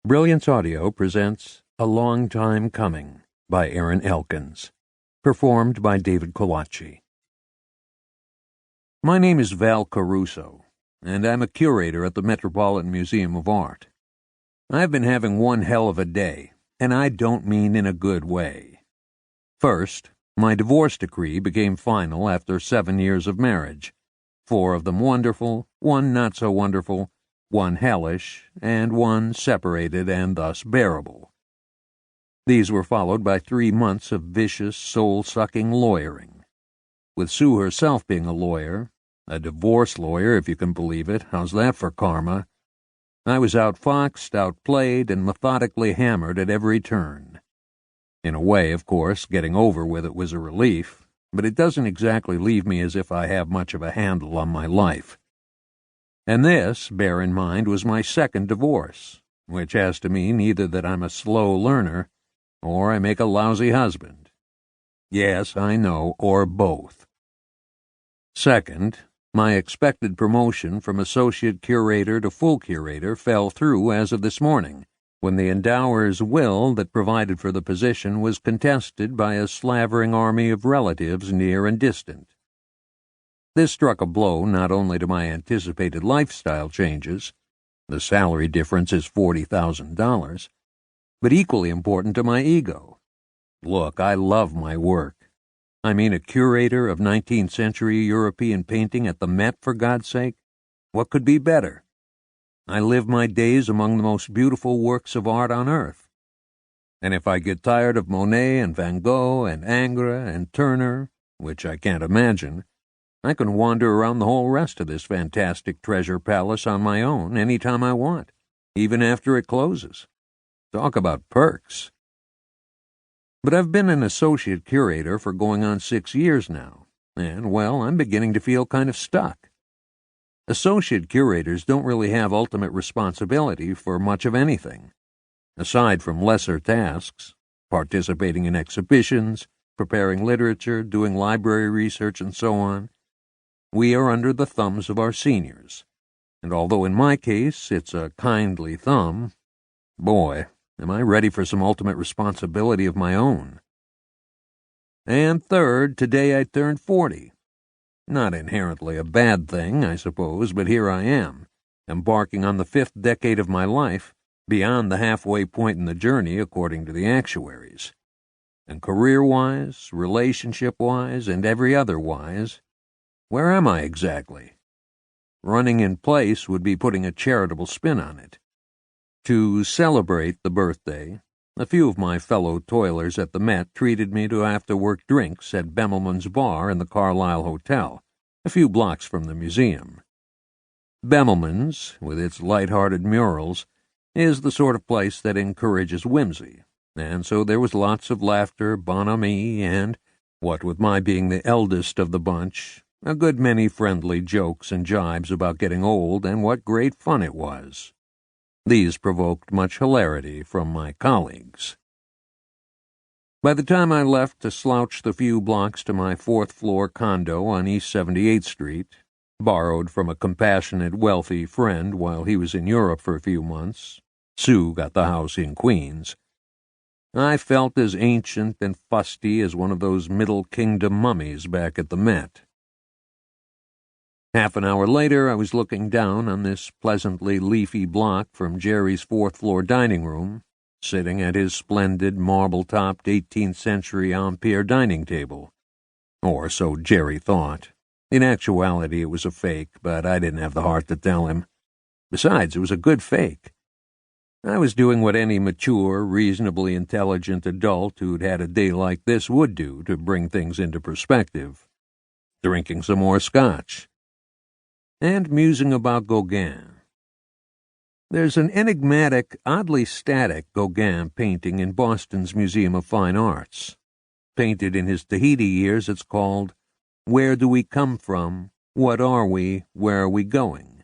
Brilliance Audio presents A Long Time Coming by Aaron Elkins, performed by David Colacci. My name is Val Caruso, and I'm a curator at the Metropolitan Museum of Art. I've been having one hell of a day, and I don't mean in a good way. First, my divorce decree became final after 7 years of marriage, 4 of them wonderful, 1 not so wonderful, 1 hellish, and 1 separated and thus bearable. These were followed by 3 months of vicious, soul-sucking lawyering, with Sue herself being a lawyer, a divorce lawyer if you can believe it. How's that for karma? I was outfoxed, outplayed, and methodically hammered at every turn. In a way, of course, getting over with it was a relief, but it doesn't exactly leave me as if I have much of a handle on my life. And this, bear in mind, was my second divorce, which has to mean either that I'm a slow learner or I make a lousy husband. Yes, I know, or both. Second, my expected promotion from associate curator to full curator fell through as of this morning, when the endower's will that provided for the position was contested by a slavering army of relatives near and distant. This struck a blow not only to my anticipated lifestyle changes — the salary difference is $40,000 — but equally important to my ego. Look, I love my work. I mean, a curator of 19th century European painting at the Met, for God's sake. What could be better? I live my days among the most beautiful works of art on earth. And if I get tired of Monet and Van Gogh and Ingres and Turner, which I can't imagine, I can wander around the whole rest of this fantastic treasure palace on my own any time I want, even after it closes. Talk about perks. But I've been an associate curator for going on 6 years now, and, well, I'm beginning to feel kind of stuck. Associate curators don't really have ultimate responsibility for much of anything. Aside from lesser tasks, participating in exhibitions, preparing literature, doing library research, and so on, we are under the thumbs of our seniors, and although in my case it's a kindly thumb, boy, am I ready for some ultimate responsibility of my own. And third, today I turned 40. Not inherently a bad thing, I suppose, but here I am, embarking on the 5th decade of my life, beyond the halfway point in the journey according to the actuaries. And career-wise, relationship-wise, and every other wise, where am I exactly? Running in place would be putting a charitable spin on it. To celebrate the birthday, a few of my fellow toilers at the Met treated me to after-work drinks at Bemelman's Bar in the Carlisle Hotel, a few blocks from the museum. Bemelman's, with its light-hearted murals, is the sort of place that encourages whimsy, and so there was lots of laughter, bonhomie, and, what with my being the eldest of the bunch, a good many friendly jokes and jibes about getting old and what great fun it was. These provoked much hilarity from my colleagues. By the time I left to slouch the few blocks to my 4th-floor condo on East 78th Street, borrowed from a compassionate, wealthy friend while he was in Europe for a few months — Sue got the house in Queens — I felt as ancient and fusty as one of those Middle Kingdom mummies back at the Met. Half an hour later, I was looking down on this pleasantly leafy block from Jerry's 4th-floor dining room, sitting at his splendid marble-topped 18th-century Ampere dining table. Or so Jerry thought. In actuality, it was a fake, but I didn't have the heart to tell him. Besides, it was a good fake. I was doing what any mature, reasonably intelligent adult who'd had a day like this would do to bring things into perspective. Drinking some more scotch. And musing about Gauguin. There's an enigmatic, oddly static Gauguin painting in Boston's Museum of Fine Arts. Painted in his Tahiti years, it's called Where Do We Come From? What Are We? Where Are We Going?